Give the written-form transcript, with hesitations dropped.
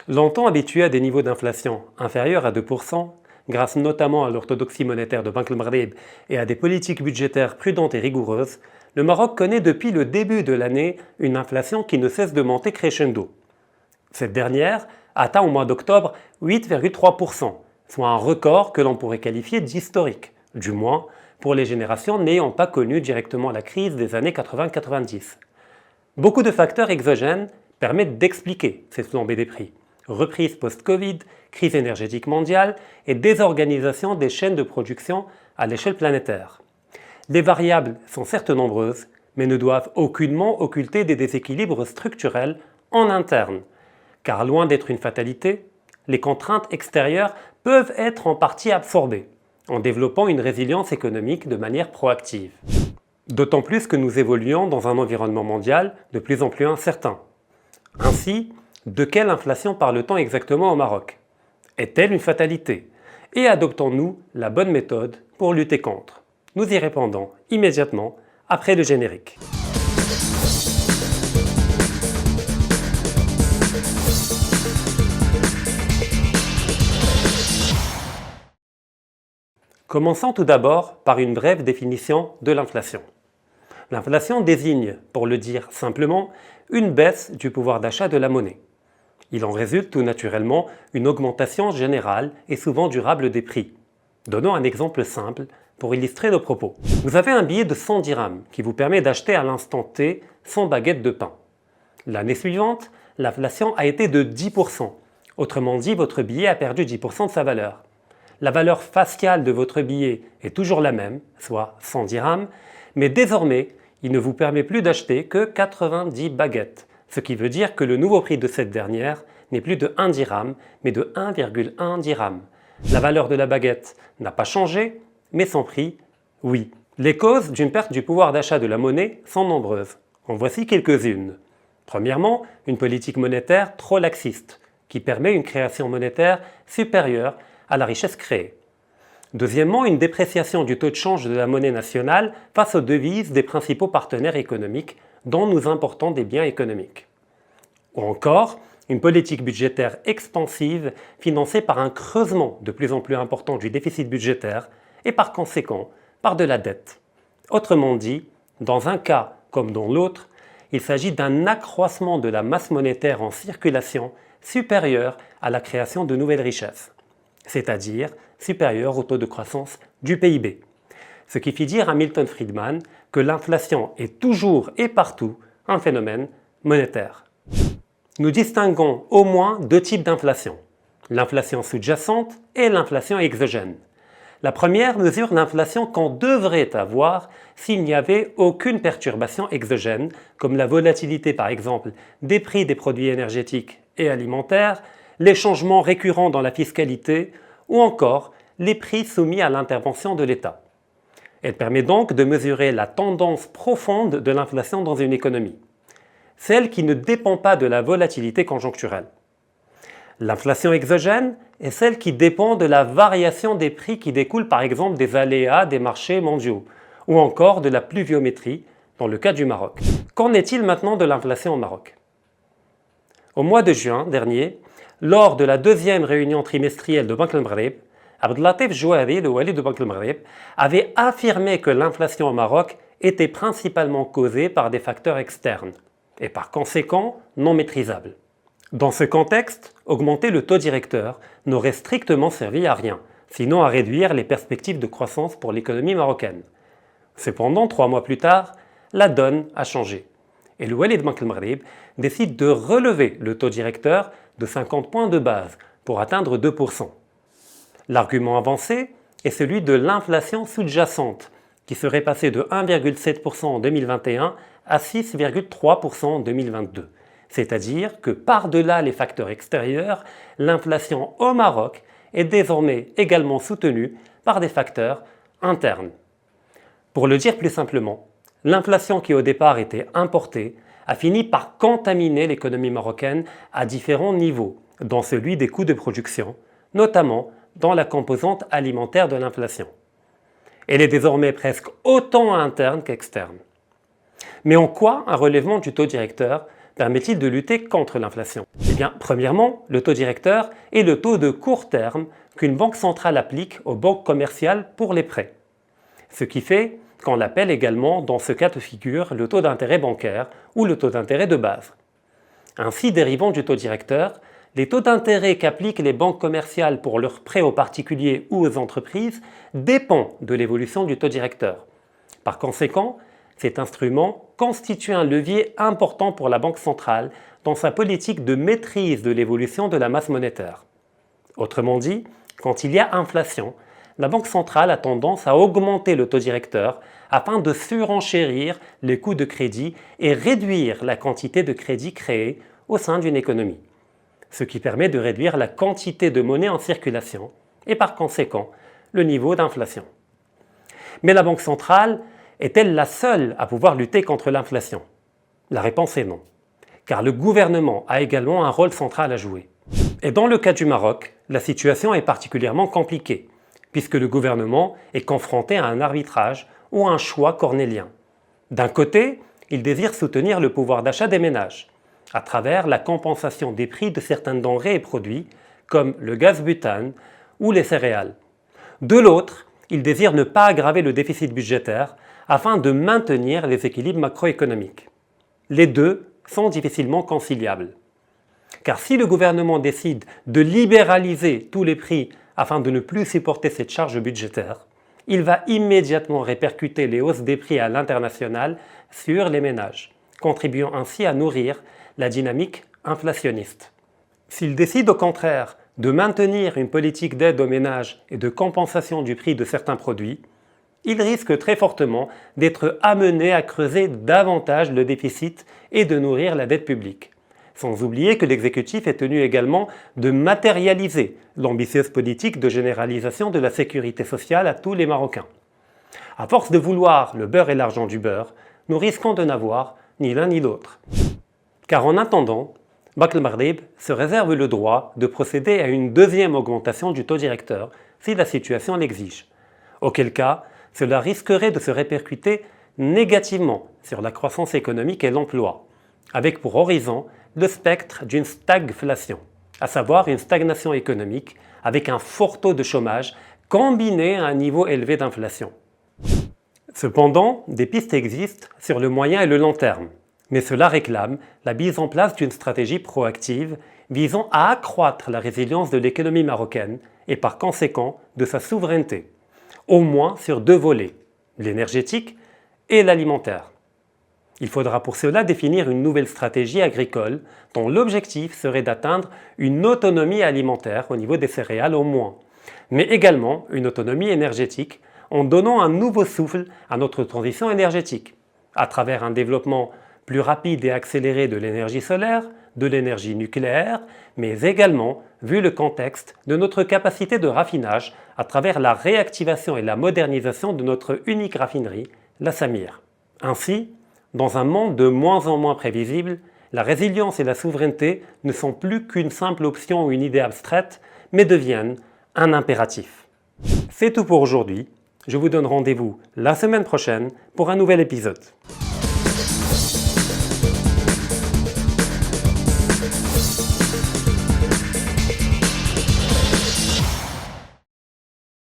Longtemps habitué à des niveaux d'inflation inférieurs à 2%, grâce notamment à l'orthodoxie monétaire de Banque el Maghreb et à des politiques budgétaires prudentes et rigoureuses, le Maroc connaît depuis le début de l'année une inflation qui ne cesse de monter crescendo. Cette dernière atteint au mois d'octobre 8,3%, soit un record que l'on pourrait qualifier d'historique, du moins pour les générations n'ayant pas connu directement la crise des années 80-90. Beaucoup de facteurs exogènes permettent d'expliquer ces flambées des prix. Reprise post-Covid, crise énergétique mondiale et désorganisation des chaînes de production à l'échelle planétaire. Les variables sont certes nombreuses, mais ne doivent aucunement occulter des déséquilibres structurels en interne, car loin d'être une fatalité, les contraintes extérieures peuvent être en partie absorbées, en développant une résilience économique de manière proactive. D'autant plus que nous évoluons dans un environnement mondial de plus en plus incertain. Ainsi, de quelle inflation parle-t-on exactement au Maroc? Est-elle une fatalité? Et adoptons-nous la bonne méthode pour lutter contre? Nous y répondons immédiatement après le générique. Commençons tout d'abord par une brève définition de l'inflation. L'inflation désigne, pour le dire simplement, une baisse du pouvoir d'achat de la monnaie. Il en résulte tout naturellement une augmentation générale et souvent durable des prix. Donnons un exemple simple pour illustrer nos propos. Vous avez un billet de 100 dirhams qui vous permet d'acheter à l'instant T 100 baguettes de pain. L'année suivante, l'inflation a été de 10%. Autrement dit, votre billet a perdu 10% de sa valeur. La valeur faciale de votre billet est toujours la même, soit 100 dirhams, mais désormais, il ne vous permet plus d'acheter que 90 baguettes, ce qui veut dire que le nouveau prix de cette dernière n'est plus de 1 dirham, mais de 1,1 dirham. La valeur de la baguette n'a pas changé, mais son prix, oui. Les causes d'une perte du pouvoir d'achat de la monnaie sont nombreuses. En voici quelques-unes. Premièrement, une politique monétaire trop laxiste, qui permet une création monétaire supérieure à la richesse créée. Deuxièmement, une dépréciation du taux de change de la monnaie nationale face aux devises des principaux partenaires économiques dont nous importons des biens économiques. Ou encore, une politique budgétaire expansive financée par un creusement de plus en plus important du déficit budgétaire et par conséquent par de la dette. Autrement dit, dans un cas comme dans l'autre, il s'agit d'un accroissement de la masse monétaire en circulation supérieur à la création de nouvelles richesses, c'est-à-dire supérieur au taux de croissance du PIB. Ce qui fit dire à Milton Friedman que l'inflation est toujours et partout un phénomène monétaire. Nous distinguons au moins deux types d'inflation, l'inflation sous-jacente et l'inflation exogène. La première mesure l'inflation qu'on devrait avoir s'il n'y avait aucune perturbation exogène, comme la volatilité par exemple des prix des produits énergétiques et alimentaires, les changements récurrents dans la fiscalité ou encore les prix soumis à l'intervention de l'État. Elle permet donc de mesurer la tendance profonde de l'inflation dans une économie, celle qui ne dépend pas de la volatilité conjoncturelle. L'inflation exogène est celle qui dépend de la variation des prix qui découle par exemple des aléas des marchés mondiaux ou encore de la pluviométrie dans le cas du Maroc. Qu'en est-il maintenant de l'inflation au Maroc? Au mois de juin dernier, lors de la deuxième réunion trimestrielle de Banque el Maghreb, Abdellatif Jouari, le wali de Banque el Maghreb, avait affirmé que l'inflation au Maroc était principalement causée par des facteurs externes et par conséquent non maîtrisables. Dans ce contexte, augmenter le taux directeur n'aurait strictement servi à rien, sinon à réduire les perspectives de croissance pour l'économie marocaine. Cependant, 3 mois plus tard, la donne a changé et le wali de Banque el Maghreb décide de relever le taux directeur de 50 points de base pour atteindre 2%. L'argument avancé est celui de l'inflation sous-jacente, qui serait passée de 1,7% en 2021 à 6,3% en 2022. C'est-à-dire que par-delà les facteurs extérieurs, l'inflation au Maroc est désormais également soutenue par des facteurs internes. Pour le dire plus simplement, l'inflation qui au départ était importée a fini par contaminer l'économie marocaine à différents niveaux, dont celui des coûts de production, notamment dans la composante alimentaire de l'inflation. Elle est désormais presque autant interne qu'externe. Mais en quoi un relèvement du taux directeur permet-il de lutter contre l'inflation? Eh bien, premièrement, le taux directeur est le taux de court terme qu'une banque centrale applique aux banques commerciales pour les prêts. Ce qui fait qu'on l'appelle également, dans ce cas de figure, le taux d'intérêt bancaire ou le taux d'intérêt de base. Ainsi, dérivant du taux directeur, les taux d'intérêt qu'appliquent les banques commerciales pour leurs prêts aux particuliers ou aux entreprises dépendent de l'évolution du taux directeur. Par conséquent, cet instrument constitue un levier important pour la Banque centrale dans sa politique de maîtrise de l'évolution de la masse monétaire. Autrement dit, quand il y a inflation, la Banque centrale a tendance à augmenter le taux directeur afin de surenchérir les coûts de crédit et réduire la quantité de crédit créé au sein d'une économie, ce qui permet de réduire la quantité de monnaie en circulation et par conséquent le niveau d'inflation. Mais la Banque centrale est-elle la seule à pouvoir lutter contre l'inflation? La réponse est non, car le gouvernement a également un rôle central à jouer. Et dans le cas du Maroc, la situation est particulièrement compliquée, puisque le gouvernement est confronté à un arbitrage ou un choix cornélien. D'un côté, il désire soutenir le pouvoir d'achat des ménages, à travers la compensation des prix de certaines denrées et produits, comme le gaz butane ou les céréales. De l'autre, il désire ne pas aggraver le déficit budgétaire afin de maintenir les équilibres macroéconomiques. Les deux sont difficilement conciliables. Car si le gouvernement décide de libéraliser tous les prix afin de ne plus supporter cette charge budgétaire, il va immédiatement répercuter les hausses des prix à l'international sur les ménages, contribuant ainsi à nourrir la dynamique inflationniste. S'il décide au contraire de maintenir une politique d'aide aux ménages et de compensation du prix de certains produits, il risque très fortement d'être amené à creuser davantage le déficit et de nourrir la dette publique. Sans oublier que l'exécutif est tenu également de matérialiser l'ambitieuse politique de généralisation de la sécurité sociale à tous les Marocains. À force de vouloir le beurre et l'argent du beurre, nous risquons de n'avoir ni l'un ni l'autre. Car en attendant, Banque el Maghreb se réserve le droit de procéder à une deuxième augmentation du taux directeur si la situation l'exige. Auquel cas, cela risquerait de se répercuter négativement sur la croissance économique et l'emploi, avec pour horizon le spectre d'une stagflation, à savoir une stagnation économique avec un fort taux de chômage combiné à un niveau élevé d'inflation. Cependant, des pistes existent sur le moyen et le long terme, mais cela réclame la mise en place d'une stratégie proactive visant à accroître la résilience de l'économie marocaine et par conséquent de sa souveraineté, au moins sur deux volets, l'énergétique et l'alimentaire. Il faudra pour cela définir une nouvelle stratégie agricole dont l'objectif serait d'atteindre une autonomie alimentaire au niveau des céréales au moins, mais également une autonomie énergétique en donnant un nouveau souffle à notre transition énergétique, à travers un développement plus rapide et accéléré de l'énergie solaire, de l'énergie nucléaire, mais également, vu le contexte, de notre capacité de raffinage à travers la réactivation et la modernisation de notre unique raffinerie, la Samir. Ainsi, dans un monde de moins en moins prévisible, la résilience et la souveraineté ne sont plus qu'une simple option ou une idée abstraite, mais deviennent un impératif. C'est tout pour aujourd'hui. Je vous donne rendez-vous la semaine prochaine pour un nouvel épisode.